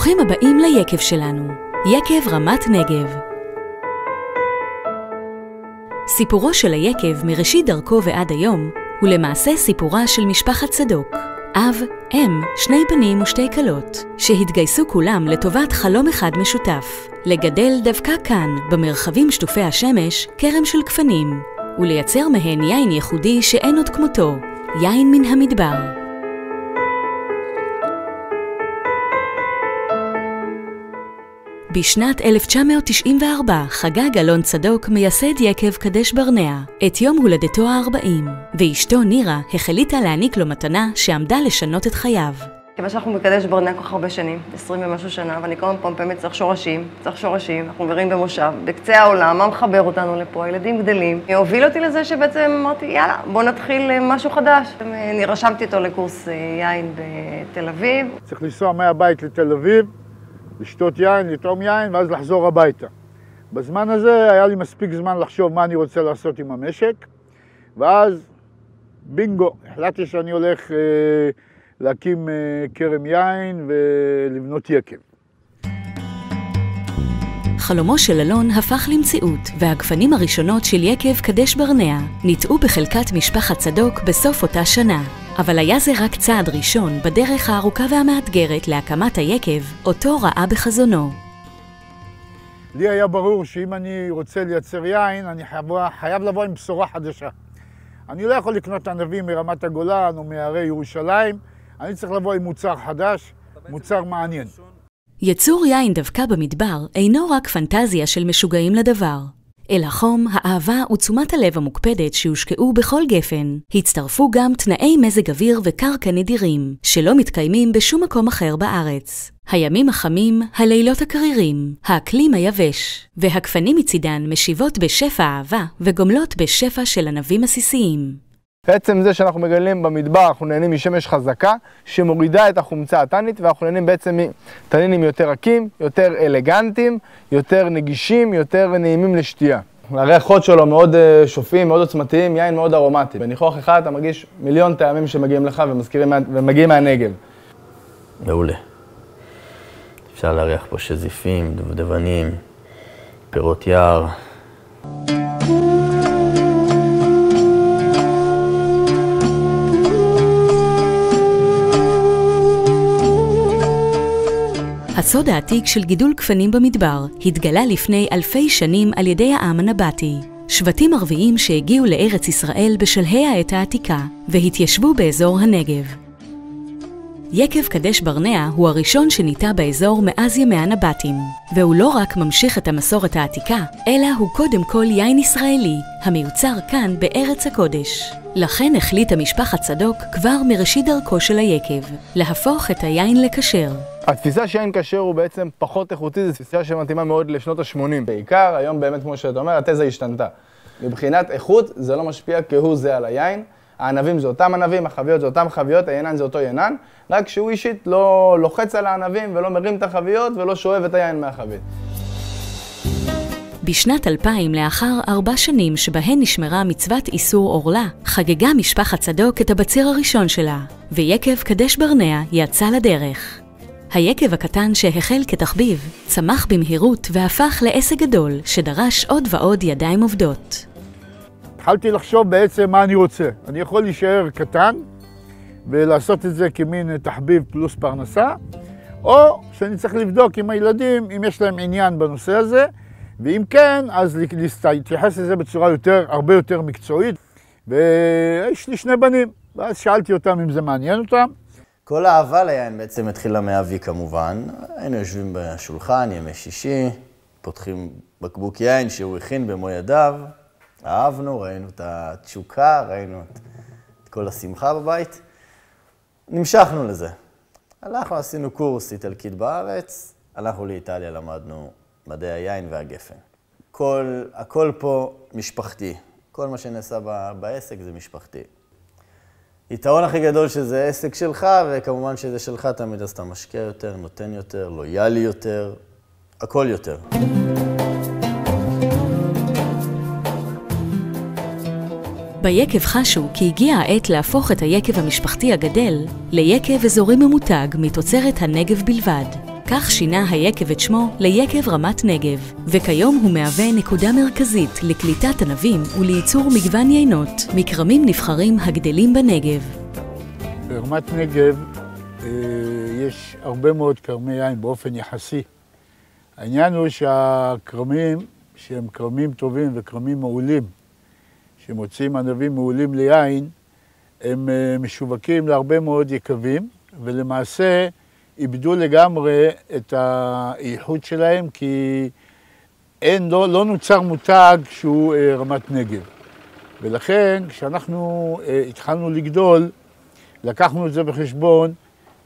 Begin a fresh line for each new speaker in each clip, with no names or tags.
ברוכים הבאים ליקב שלנו, יקב רמת נגב. סיפורו של היקב מראשית דרכו ועד היום הוא למעשה סיפורה של משפחת צדוק. אב, אם, שני בנים ושתי כלות, שהתגייסו כולם לטובת חלום אחד משותף, לגדל דווקא כאן, במרחבים שטופי השמש, כרם של גפנים, ולייצר מהן יין ייחודי שאין עוד כמותו, יין מן המדבר. בשנת 1994 חגג אלון צדוק, מייסד יקב קדש ברנע, את יום הולדתו ה-40, ואשתו נירה החליטה להעניק לו מתנה שעמדה לשנות את חייו.
כיוון שאנחנו מקדש ברנע כל כך הרבה שנים, 20 ומשהו שנה, ואני כל פעם צריך שורשים, אנחנו גרים במושב, בקצה העולם, מה מחבר אותנו לפה, הילדים גדלים. הוביל אותי לזה שבעצם אמרתי, יאללה, בוא נתחיל משהו חדש. אני רשמתי אותו לקורס יין בתל אביב.
צריך לנסוע מהבית לתל אביב, לשתות יין, לתרום יין, ואז לחזור הביתה. בזמן הזה היה לי מספיק זמן לחשוב מה אני רוצה לעשות עם המשק, ואז בינגו, החלטתי שאני הולך להקים כרם יין ולבנות יקב.
חלומו של אלון הפך למציאות, והגפנים הראשונות של יקב קדש ברנע ניטעו בחלקת משפחת צדוק בסוף אותה שנה. אבל היה זה רק צעד ראשון בדרך הארוכה והמאתגרת להקמת היקב, אותו ראה בחזונו.
לי היה ברור שאם אני רוצה לייצר יין, אני חייב לבוא עם בשורה חדשה. אני לא יכול לקנות ענבים מרמת הגולן או מהרי ירושלים, אני צריך לבוא עם מוצר חדש, מוצר מעניין.
יצור יין דווקא במדבר אינו רק פנטזיה של משוגעים לדבר. אל החום, האהבה ותשומת הלב המוקפדת שהושקעו בכל גפן, הצטרפו גם תנאי מזג אוויר וקרקע נדירים, שלא מתקיימים בשום מקום אחר בארץ. הימים החמים, הלילות הקרירים, האקלים היבש, והגפנים מצידן משיבות בשפע אהבה וגומלות בשפע של ענבים עסיסיים.
בעצם זה שאנחנו מגלים במדבר, אנחנו נהנים משמש חזקה שמורידה את החומצה הטנית, ואנחנו נהנים בעצם מטנינים יותר רכים, יותר אלגנטיים, יותר נגישים, יותר נעימים לשתייה. הריחות שלו מאוד שופעים, מאוד עוצמתיים, יין מאוד ארומטי. בניחוח אחד אתה מרגיש מיליון טעמים שמגיעים לך ומגיעים מהנגב.
מעולה. אפשר להריח פה שזיפים, דובדבנים, פירות יער.
הסוד העתיק של גידול גפנים במדבר התגלה לפני אלפי שנים על ידי העם הנבטי, שבטים ערביים שהגיעו לארץ ישראל בשלהי העת העתיקה והתיישבו באזור הנגב. יקב קדש ברנע הוא הראשון שניטע באזור מאז ימי הנבטים, והוא לא רק ממשיך את המסורת העתיקה, אלא הוא קודם כל יין ישראלי, המיוצר כאן בארץ הקודש. לכן החליטה משפחת צדוק כבר מראשית דרכו של היקב, להפוך את היין לכשר.
התפיסה שיין כשר הוא בעצם פחות איכותי, זו תפיסה שמתאימה מאוד לשנות ה-80. בעיקר, היום באמת כמו שאתה אומר, התזה השתנתה. מבחינת איכות זה לא משפיע כהוא זה על היין. הענבים זה אותם ענבים, החביות זה אותם חביות, היינן זה אותו יינן, רק שהוא אישית לא לוחץ על הענבים ולא מרים את החביות ולא שואב את היין מהחבית.
בשנת 2000, לאחר 4 שנים שבהן נשמרה מצוות איסור אורלה, חגגה משפחת צדוק את הבציר הראשון שלה, ויקב קדש ברנע יצא לדרך. היקב הקטן שהחל כתחביב, צמח במהירות והפך לעסק גדול שדרש עוד ועוד ידיים עובדות.
התחלתי לחשוב בעצם מה אני רוצה. אני יכול להישאר קטן ולעשות את זה כמין תחביב פלוס פרנסה, או שאני צריך לבדוק עם הילדים אם יש להם עניין בנושא הזה, ואם כן, אז להתייחס לזה בצורה הרבה יותר מקצועית. ויש לי 2 בנים, ואז שאלתי אותם אם זה מעניין אותם.
כל האהבה ליין בעצם התחילה מאבי כמובן. היינו יושבים בשולחן, ימי שישי, פותחים בקבוק יין שהוא הכין במו ידיו. אהבנו, ראינו את התשוקה, ראינו את כל השמחה בבית. נמשכנו לזה. הלכנו, עשינו קורס איטלקית בארץ, הלכנו לאיטליה, למדנו מדעי היין והגפן. הכל פה משפחתי. כל מה שנעשה בעסק זה משפחתי. יתרון הכי גדול שזה עסק שלך, וכמובן שזה שלך תמיד, אז אתה משקיע יותר, נותן יותר, לויאלי יותר, הכל יותר.
ביקב חשו כי הגיעה העת להפוך את היקב המשפחתי הגדל ליקב אזורי ממותג מתוצרת הנגב בלבד. כך שינה היקב את שמו ליקב רמת נגב, וכיום הוא מהווה נקודה מרכזית לקליטת ענבים ולייצור מגוון יינות מכרמים נבחרים הגדלים בנגב.
ברמת נגב יש הרבה מאוד כרמי יין באופן יחסי. העניין הוא שהכרמים, שהם כרמים טובים וכרמים מעולים, שמוצאים ענבים מעולים ליין, הם משווקים להרבה מאוד יקבים, ולמעשה איבדו לגמרי את האיכות שלהם, כי לא נוצר מותג שהוא רמת נגב. ולכן, כשאנחנו התחלנו לגדול, לקחנו את זה בחשבון,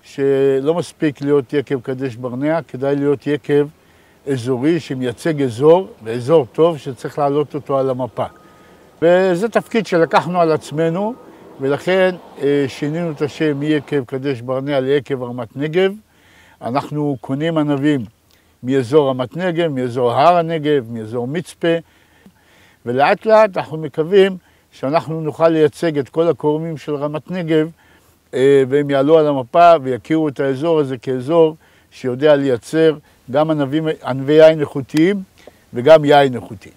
שלא מספיק להיות יקב קדש ברנע, כדאי להיות יקב אזורי שמייצג אזור, ואזור טוב שצריך להעלות אותו על המפה. וזה תפקיד שלקחנו על עצמנו, ולכן שינינו את השם מיקב קדש ברנע ליקב רמת נגב. אנחנו קונים ענבים מאזור רמת נגב, מאזור הר הנגב, מאזור מצפה, ולאט לאט אנחנו מקווים שאנחנו נוכל לייצג את כל הקורמים של רמת נגב, והם יעלו על המפה ויכירו את האזור הזה כאזור שיודע לייצר גם ענבי יין איכותיים וגם יין איכותי.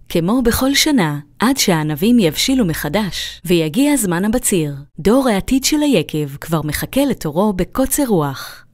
כמו בכל שנה, עד שהענבים יבשילו מחדש ויגיע זמן הבציר, דור העתיד של היקב כבר מחכה לתורו בקוצר רוח.